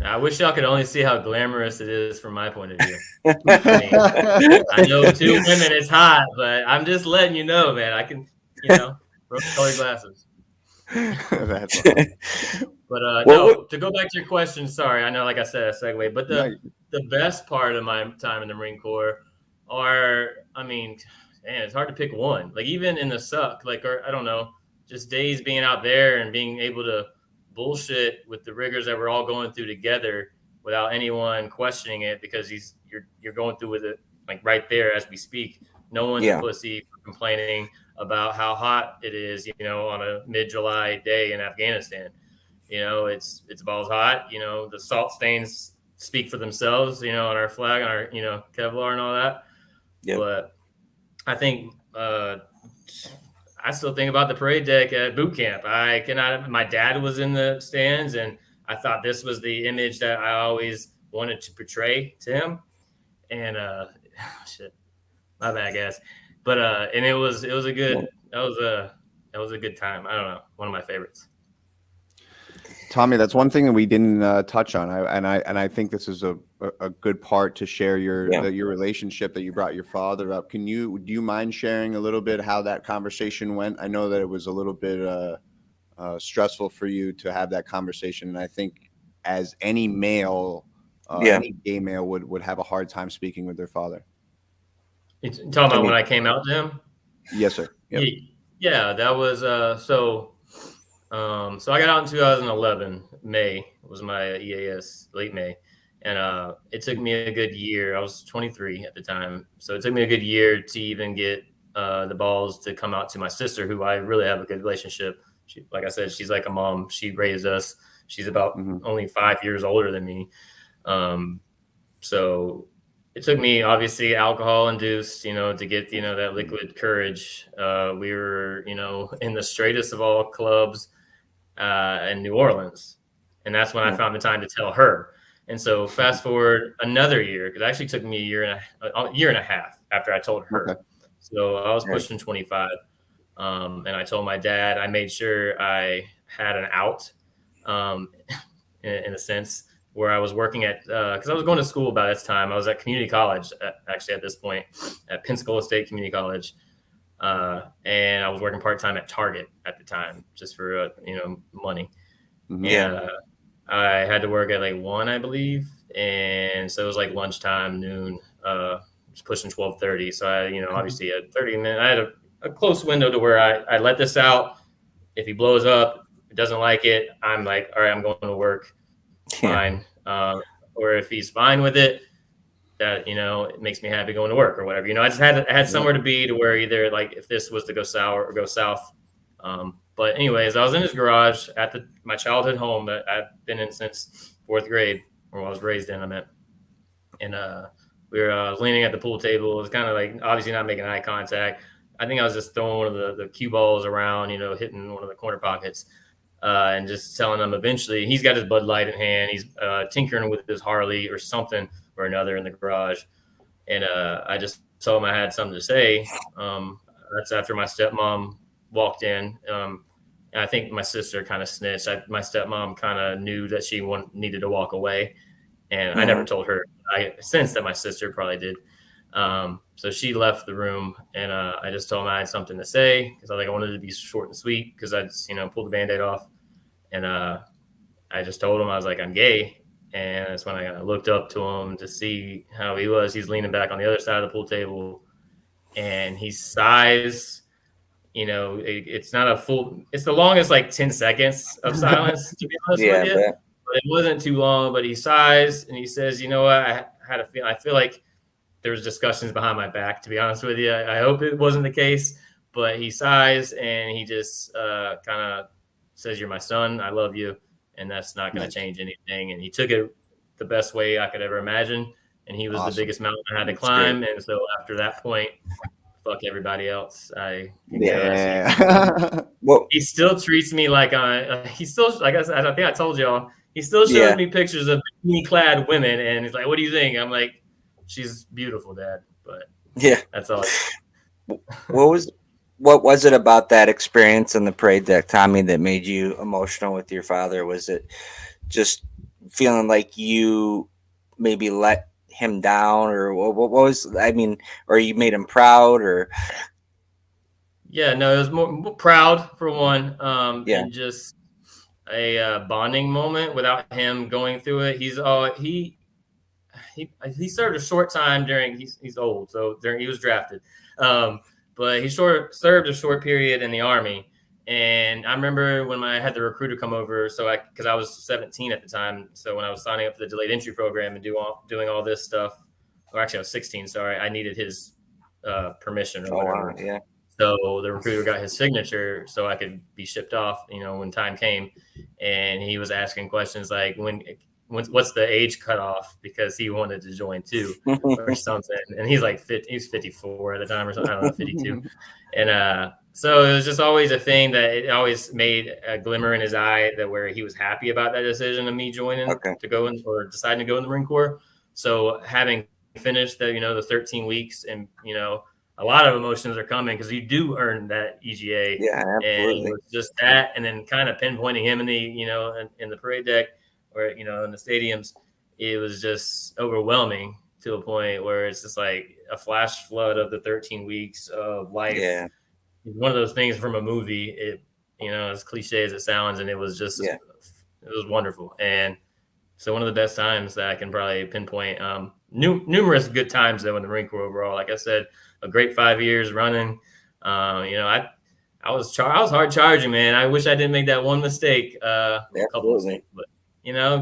I wish y'all could only see how glamorous it is from my point of view. I know 2 women is hot, but I'm just letting you know, man. I can, rose-colored glasses. That's awesome. But no, to go back to your question, sorry, I know, like I said, a segue, but the best part of my time in the Marine Corps it's hard to pick one. Like even in the suck, or I don't know, just days being out there and being able to bullshit with the rigors that we're all going through together without anyone questioning it, because you're going through with it like right there as we speak. No one's a pussy for complaining about how hot it is, you know, on a mid-July day in Afghanistan. You know, it's balls hot. You know, the salt stains speak for themselves, you know, on our flag, on our, you know, Kevlar and all that. Yep. But I think I still think about the parade deck at boot camp. My dad was in the stands, and I thought this was the image that I always wanted to portray to him. And shit, my bad, guys. But and it was a good that was a good time. I don't know, one of my favorites. Tommy, that's one thing that we didn't touch on, and I think this is a good part to share your relationship that you brought your father up. Do you mind sharing a little bit how that conversation went? I know that it was a little bit stressful for you to have that conversation, and I think as any male, any gay male would have a hard time speaking with their father. You're talking about when I came out to him? Yes, sir. Yep. Yeah, that was so I got out in 2011. May was my EAS, late May. And it took me a good year. I was 23 at the time. So it took me a good year to even get the balls to come out to my sister, who I really have a good relationship. She, like I said, she's like a mom. She raised us. She's about only 5 years older than me. So it took me, obviously, alcohol induced, you know, to get, you know, that liquid courage. We were, you know, in the straightest of all clubs in New Orleans. And that's when I found the time to tell her. And so fast forward another year, because it actually took me a year and a half after I told her. Okay. So I was pushing 25. And I told my dad, I made sure I had an out in a sense, where I was working at, because I was going to school by this time. I was at community college, actually, at this point, at Pensacola State Community College. And I was working part-time at Target at the time, just for, you know, money. Yeah. And I had to work at like 1, I believe. And so it was like lunchtime, noon, just pushing 12:30. So I, you know, obviously had 30 minutes. I had a close window to where I let this out. If he blows up, doesn't like it, I'm like, all right, I'm going to work. Fine. Or if he's fine with it, that, you know, it makes me happy going to work or whatever. You know, I had somewhere to be, to where either like if this was to go sour or go south. But anyways, I was in his garage at my childhood home that I've been in since 4th grade, or I was raised in, I meant. And we were leaning at the pool table. It was kind of like obviously not making eye contact. I think I was just throwing one of the cue balls around, you know, hitting one of the corner pockets. And just telling him eventually, he's got his Bud Light in hand. He's tinkering with his Harley or something or another in the garage. And I just told him I had something to say. That's after my stepmom walked in. And I think my sister kind of snitched. My stepmom kind of knew that she needed to walk away. And I never told her. I sensed that my sister probably did. So she left the room, and I just told him I had something to say, because I wanted it to be short and sweet, because I just, you know, pulled the Band-Aid off. And I just told him, I was like, I'm gay. And that's when I looked up to him to see how he was. He's leaning back on the other side of the pool table, and he sighs. You know, it's not a full, it's the longest like 10 seconds of silence, to be honest with you. But it wasn't too long, but he sighs and he says, you know what, I feel like there was discussions behind my back, to be honest with you. I hope it wasn't the case, but he sighs and he just kind of says, you're my son, I love you, and that's not going to change anything. And he took it the best way I could ever imagine. And he was the biggest mountain I had to climb. Great. And so after that point, fuck everybody else. Well, he still treats me like he still, like I said, I think I told y'all, he still shows me pictures of bikini-clad women, and he's like, what do you think? I'm like, she's beautiful, Dad. But that's all. What was it about that experience on the parade deck, Tommy, that made you emotional with your father? Was it just feeling like you maybe let him down, or what was, I mean, or you made him proud, or? Yeah, no, it was more proud for one, and just a bonding moment without him going through it. He served a short time during, he's old, so he was drafted. But he served a short period in the Army. And I remember when I had the recruiter come over, because I was 17 at the time. So when I was signing up for the delayed entry program and doing all this stuff, or actually I was 16, sorry, I needed his permission or whatever. So the recruiter got his signature so I could be shipped off, when time came. And he was asking questions like, what's the age cutoff? Because he wanted to join too or something. And he's like, he's 54 at the time or something. I don't know, 52. And so it was just always a thing that it always made a glimmer in his eye that where he was happy about that decision of me joining to go in or deciding to go in the Marine Corps. So having finished the 13 weeks and, a lot of emotions are coming because you do earn that EGA. Yeah, absolutely. And it was just that, and then kind of pinpointing him in the, in the parade deck or, in the stadiums, it was just overwhelming to a point where it's just like a flash flood of the 13 weeks of life. Yeah. One of those things from a movie, it, as cliche as it sounds, and it was just, it was wonderful. And so one of the best times that I can probably pinpoint, numerous good times though in the Marine Corps overall. Like I said, a great 5 years running. I was hard charging, man. I wish I didn't make that one mistake. A couple mistakes, but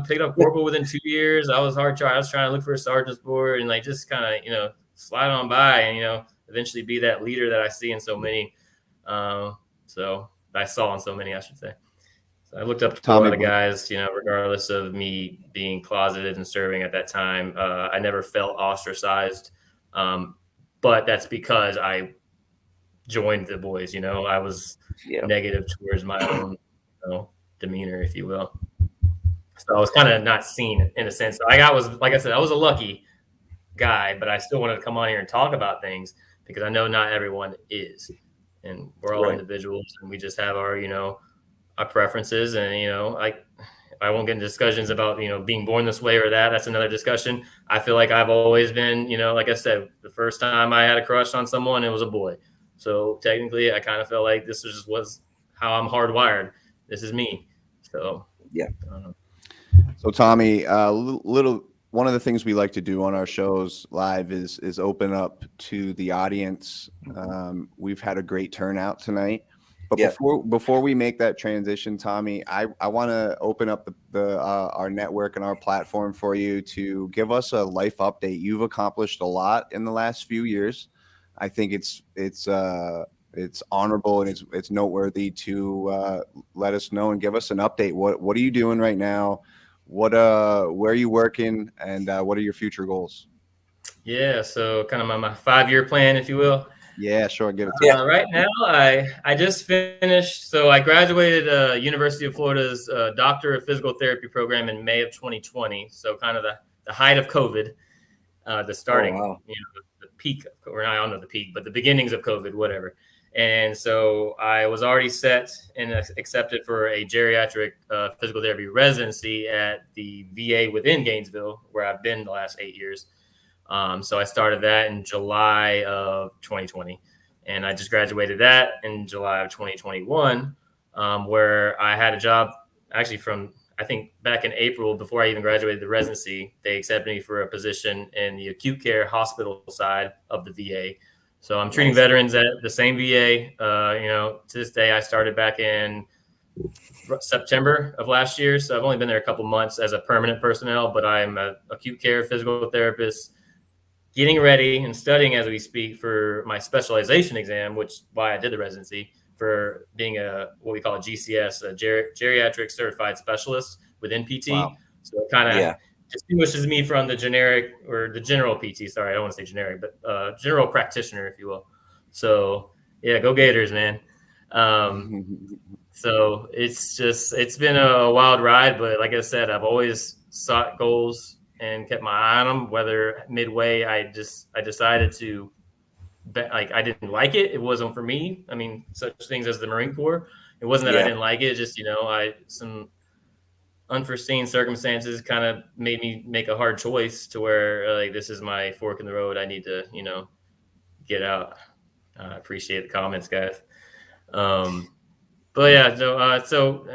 picked up corporal within 2 years. I was hard charging. I was trying to look for a sergeant's board and like just kind of slide on by and eventually be that leader that I see in so many. So I saw in so many, I should say. So I looked up to Tommy, a lot of guys, regardless of me being closeted and serving at that time. I never felt ostracized. But that's because I joined the boys, I was negative towards my own demeanor, if you will. So I was kind of not seen in a sense. So like I said, I was a lucky guy, but I still wanted to come on here and talk about things because I know not everyone is. And we're all individuals and we just have our, our preferences. And, I won't get into discussions about, being born this way or that. That's another discussion. I feel like I've always been, like I said, the first time I had a crush on someone, it was a boy. So technically, I kind of felt like this was how I'm hardwired. This is me. So, yeah. I don't know. So Tommy, one of the things we like to do on our shows live is open up to the audience. We've had a great turnout tonight. But before we make that transition, Tommy, I want to open up our network and our platform for you to give us a life update. You've accomplished a lot in the last few years. I think it's honorable and it's noteworthy to let us know and give us an update. What are you doing right now? Where are you working, and what are your future goals? Yeah, so kind of my 5-year plan, if you will. Yeah, sure. Give it to me. Right now, I just finished. So I graduated University of Florida's Doctor of Physical Therapy program in May of 2020. So kind of the height of COVID, the starting, the peak, or I don't know the peak, but the beginnings of COVID, whatever. And so I was already set and accepted for a geriatric physical therapy residency at the VA within Gainesville, where I've been the last 8 years. So I started that in July of 2020, and I just graduated that in July of 2021, where I had a job actually from, I think back in April, before I even graduated the residency, they accepted me for a position in the acute care hospital side of the VA. So I'm treating veterans at the same VA. To this day, I started back in September of last year. So I've only been there a couple months as a permanent personnel, but I'm an acute care physical therapist, getting ready and studying as we speak for my specialization exam, which is why I did the residency, for being what we call a GCS, a geriatric certified specialist within PT. Wow. So it kind of distinguishes me from the generic or the general PT. Sorry, I don't want to say generic, but general practitioner, if you will. So yeah, go Gators, man. So it's been a wild ride, but like I said, I've always sought goals and kept my eye on them. Whether midway I decided to I didn't like it. It wasn't for me. I mean, such things as the Marine Corps. It wasn't that I didn't like it. Just, some unforeseen circumstances kind of made me make a hard choice to where this is my fork in the road. I need to, get out. I appreciate the comments, guys. But yeah, so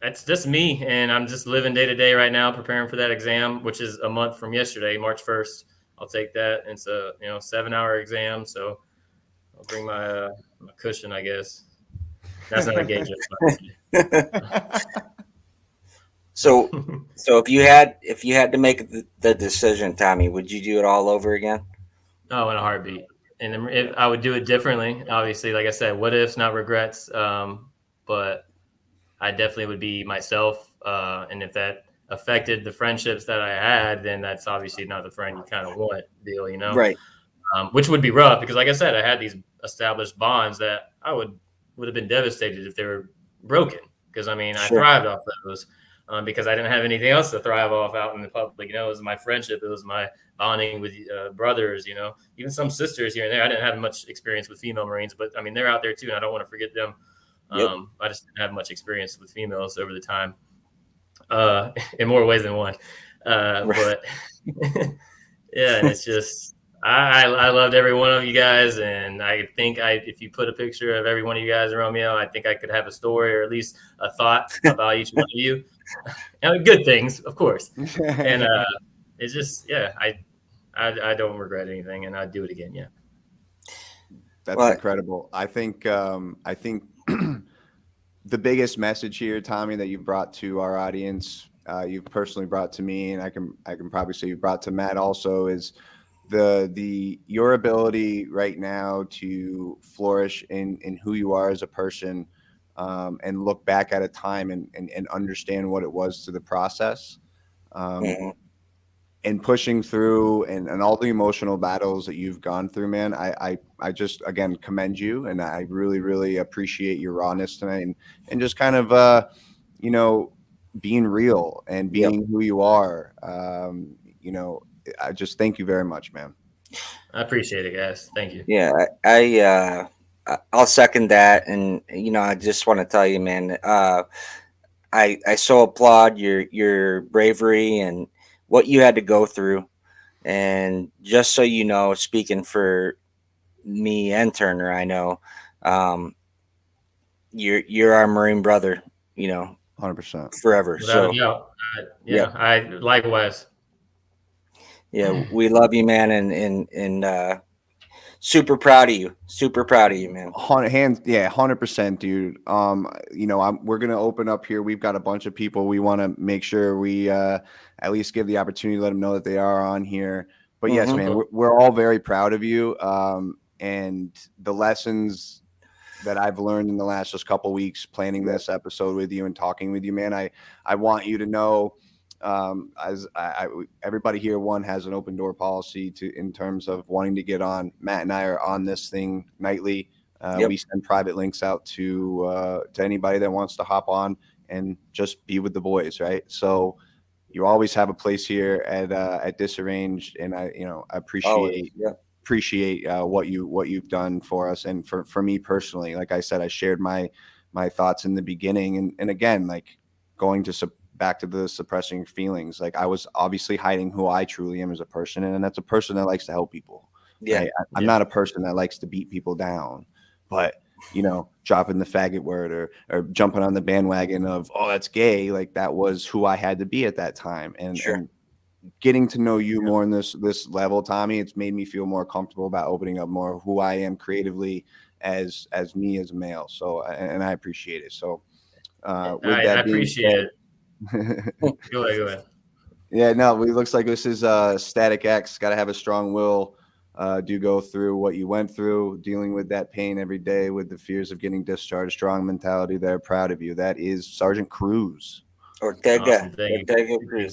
that's just me. And I'm just living day to day right now, preparing for that exam, which is a month from yesterday, March 1st. I'll take that. It's a 7-hour exam, so I'll bring my cushion, I guess. That's not engagement. So if you had to make the decision, Tommy, would you do it all over again? Oh, in a heartbeat. and I would do it differently. Obviously, like I said, what ifs, not regrets. But I definitely would be myself. And if that affected the friendships that I had, then that's obviously not the friend you kind of want deal, Right. Which would be rough because, like I said, I had these established bonds that I would have been devastated if they were broken. Because I mean, I thrived off those because I didn't have anything else to thrive off out in the public. It was my friendship, it was my bonding with brothers. Even some sisters here and there. I didn't have much experience with female Marines, but I mean, they're out there too, and I don't want to forget them. I just didn't have much experience with females over the time, in more ways than one. But yeah, and it's just. I loved every one of you guys, and I think if you put a picture of every one of you guys in Romeo, I think I could have a story or at least a thought about each one of you. And good things, of course. And it's just, I don't regret anything, and I'd do it again. Yeah, that's incredible. I think the biggest message here, Tommy, that you brought to our audience, you've personally brought to me, and I can probably say you brought to Matt also, is your ability right now to flourish in who you are as a person, and look back at a time and understand what it was to the process, and pushing through and all the emotional battles that you've gone through, man. I just, again, commend you, and I really, really appreciate your rawness tonight and just kind of, being real and being who you are. I just thank you very much, man. I appreciate it, guys. Thank you. Yeah, I'll second that, and I just want to tell you, man, I so applaud your bravery and what you had to go through, and just so you know, speaking for me and Turner, I know, you're our Marine brother, 100% forever. Without a doubt. I likewise. Yeah, we love you, man, and super proud of you. Super proud of you, man. 100%, dude. We're gonna open up here. We've got a bunch of people. We want to make sure we at least give the opportunity to let them know that they are on here. But yes, man, we're all very proud of you. And the lessons that I've learned in the last just couple weeks planning this episode with you and talking with you, man, I want you to know, everybody here, has an open door policy in terms of wanting to get on. Matt and I are on this thing nightly. We send private links out to anybody that wants to hop on and just be with the boys, right? So you always have a place here at Disarranged, and I appreciate what you've done for us and for me personally. Like I said, I shared my thoughts in the beginning, and again, like going to back to the suppressing feelings. Like I was obviously hiding who I truly am as a person, and that's a person that likes to help people. Yeah, right? I'm not a person that likes to beat people down, but dropping the faggot word or jumping on the bandwagon of, oh, that's gay. Like that was who I had to be at that time. And getting to know you more in this level, Tommy, it's made me feel more comfortable about opening up more of who I am creatively as me as a male. So, and I appreciate it. So, I appreciate it. Go ahead. Yeah, no, it looks like this is Static X. Got to have a strong will. Do go through what you went through, dealing with that pain every day, with the fears of getting discharged. Strong mentality. They're proud of you. That is Sergeant Cruz. Ortega.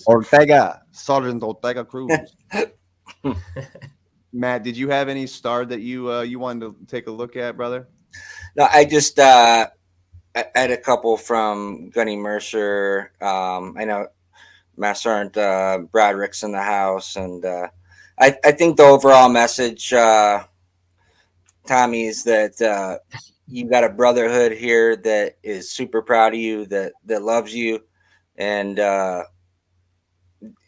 Ortega. Sergeant Ortega Cruz. Matt, did you have any star that you wanted to take a look at, brother? No, I just I had a couple from Gunny Mercer. I know Master Sergeant Broderick's in the house, and I think the overall message, Tommy, is that you got a brotherhood here that is super proud of you, that loves you, and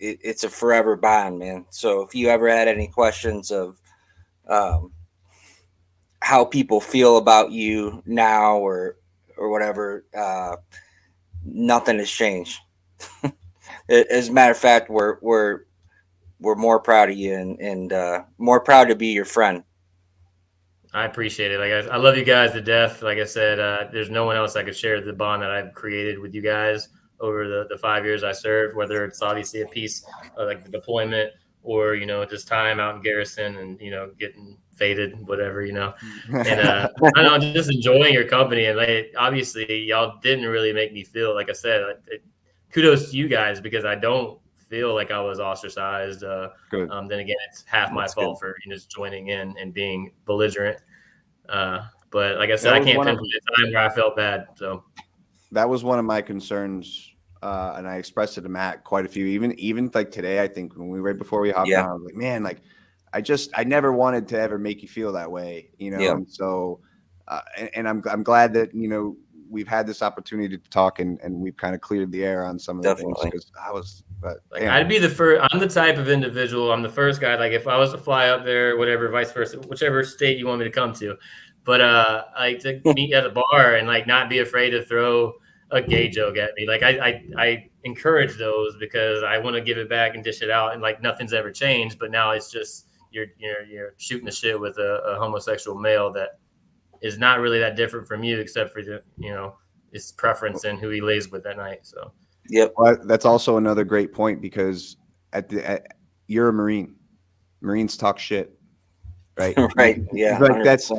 it's a forever bond, man. So if you ever had any questions of how people feel about you now or whatever, nothing has changed. As a matter of fact, we're more proud of you and more proud to be your friend. I appreciate it. Like I love you guys to death. Like I said, there's no one else I could share the bond that I've created with you guys over the 5 years I served, whether it's obviously a piece of like the deployment or, just time out in Garrison and, getting faded, whatever, and I don't know, just enjoying your company. And obviously y'all didn't really make me feel, like I said, kudos to you guys, because I don't feel like I was ostracized. Then again, it's half my fault for just joining in and being belligerent. But like I said, I can't pinpoint a time where I felt bad. So that was one of my concerns. And I expressed it to Matt quite a few, even like today, I think right before we hopped on, I was like, man, like I never wanted to ever make you feel that way, And so, and I'm glad that, we've had this opportunity to talk and we've kind of cleared the air on some of the things, because I was, I'd be the first. I'm the type of individual. I'm the first guy. Like if I was to fly up there, whatever, vice versa, whichever state you want me to come to, but to meet at a bar and not be afraid to throw a gay joke at me. Like I encourage those because I want to give it back and dish it out, and nothing's ever changed. But now it's just you're shooting the shit with a homosexual male that is not really that different from you, except for his preference and who he lays with that night. So well, that's also another great point, because you're a Marine. Marines talk shit, right? Right. Yeah. That's,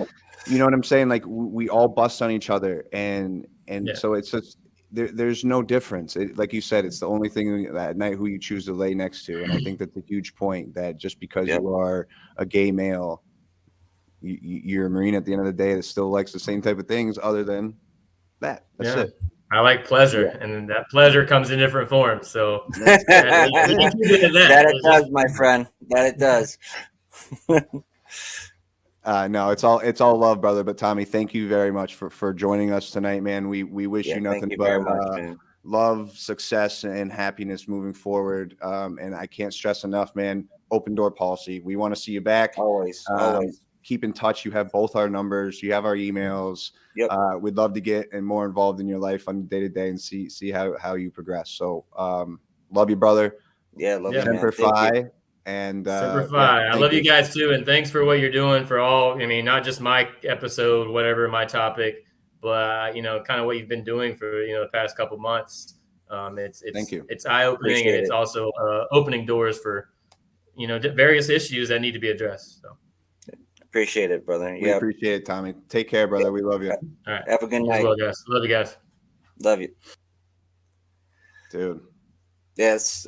you know what I'm saying? Like we all bust on each other, and so it's just there's no difference. Like you said, it's the only thing that night who you choose to lay next to, and I think that's a huge point. That just because you are a gay male, you're a Marine at the end of the day that still likes the same type of things, other than that. That's it. I like pleasure, and that pleasure comes in different forms. So that it does, my friend. That it does. No, it's all love, brother. But Tommy, thank you very much for joining us tonight, man. We wish you nothing but love, success, and happiness moving forward. And I can't stress enough, man. Open door policy. We want to see you back. Always. Keep in touch. You have both our numbers. You have our emails. We'd love to get more involved in your life on day to day and see how you progress. So love you, brother. Yeah, love you, Semper Fi. And Semper Fi. I love you guys too, and thanks for what you're doing for all. I mean, not just my episode, whatever my topic, but kind of what you've been doing for the past couple months. Thank you. It's eye opening, and it's also opening doors for various issues that need to be addressed. So. Appreciate it, brother. We appreciate it, Tommy. Take care, brother. We love you. All right. Have a good night. Well, guys. Love you guys. Love you. Dude. Yes.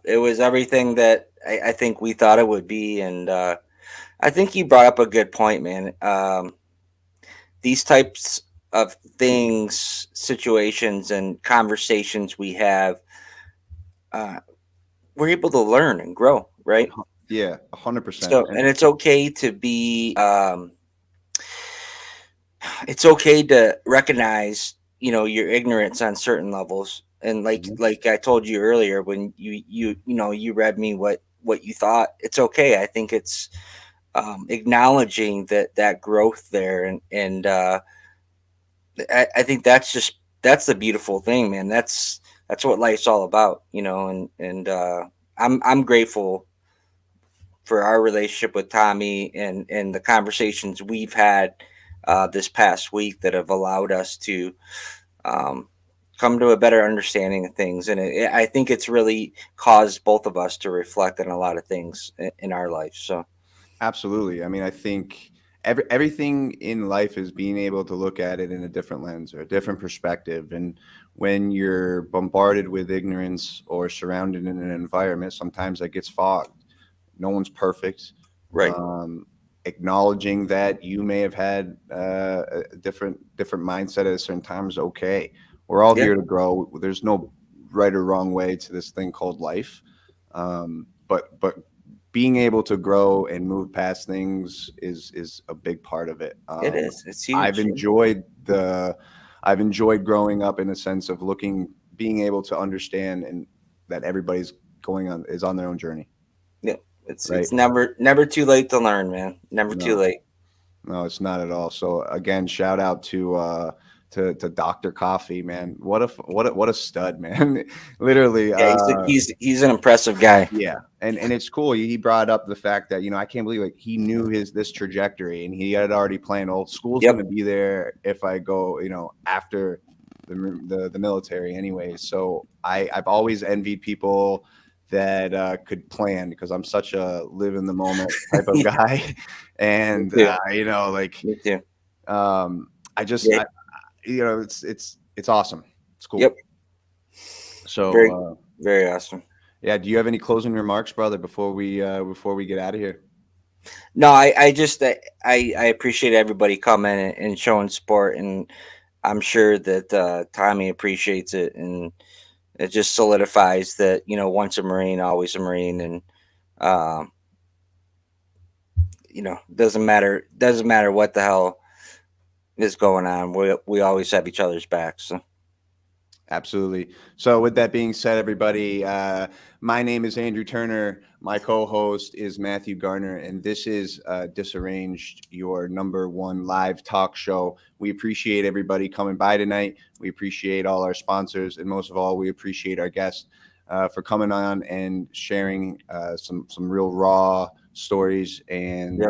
It was everything that I think we thought it would be. And I think you brought up a good point, man. These types of things, situations, and conversations we have, we're able to learn and grow, right? Yeah, 100%. So, and it's okay to be, it's okay to recognize, your ignorance on certain levels. And like I told you earlier, when you read me what you thought, it's okay. I think it's acknowledging that growth there, and I think that's the beautiful thing, man. That's what life's all about, and I'm grateful for our relationship with Tommy and the conversations we've had this past week that have allowed us to come to a better understanding of things. And I think it's really caused both of us to reflect on a lot of things in our life. So absolutely. I mean, I think everything in life is being able to look at it in a different lens or a different perspective. And when you're bombarded with ignorance or surrounded in an environment, sometimes that gets fogged. No one's perfect. Right. Acknowledging that you may have had a different mindset at a certain time is okay. We're all here to grow. There's no right or wrong way to this thing called life. But being able to grow and move past things is a big part of it. It is. It's huge. I've enjoyed growing up in a sense of being able to understand and that everybody's is on their own journey. Yeah. It's never too late to learn, man. Too late. No, it's not at all. So again, shout out to Dr. Coffey, man. What a stud, man. Literally. Yeah, he's an impressive guy. Yeah. And it's cool. He brought up the fact that, I can't believe he knew this trajectory, and he had already planned, school's going to be there if I go, after the military anyway. So I've always envied people that could plan, because I'm such a live in the moment type of guy. And you know, like Me too. I just you know, it's awesome. It's cool. Yep. So very awesome. Yeah. Do you have any closing remarks, brother, before we get out of here? No, I just I appreciate everybody coming and showing support, and I'm sure that Tommy appreciates it, and it just solidifies that, you know, once a Marine, always a Marine, and you know, doesn't matter what the hell is going on. We always have each other's backs. So. Absolutely. So with that being said, everybody, my name is Andrew Turner. My co-host is Matthew Garner, and this is Disarranged, your #1 live talk show. We appreciate everybody coming by tonight. We appreciate all our sponsors, and most of all, we appreciate our guests for coming on and sharing some real raw stories and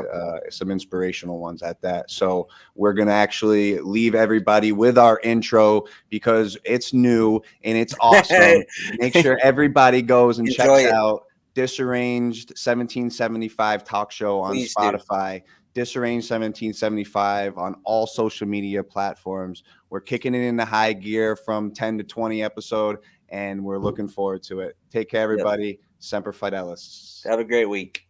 some inspirational ones at that. So we're going to actually leave everybody with our intro, because it's new and it's awesome. Make sure everybody goes and checks out Disarranged 1775 talk show on Spotify. Disarranged 1775 on all social media platforms. We're kicking it into high gear from 10 to 20 episode, and we're looking forward to it. Take care, everybody. Semper Fidelis. Have a great week.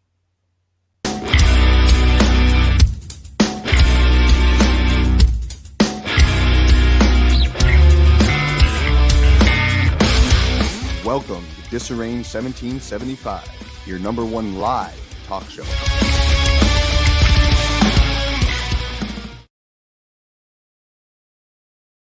Welcome to Disarranged 1775, your #1 live talk show.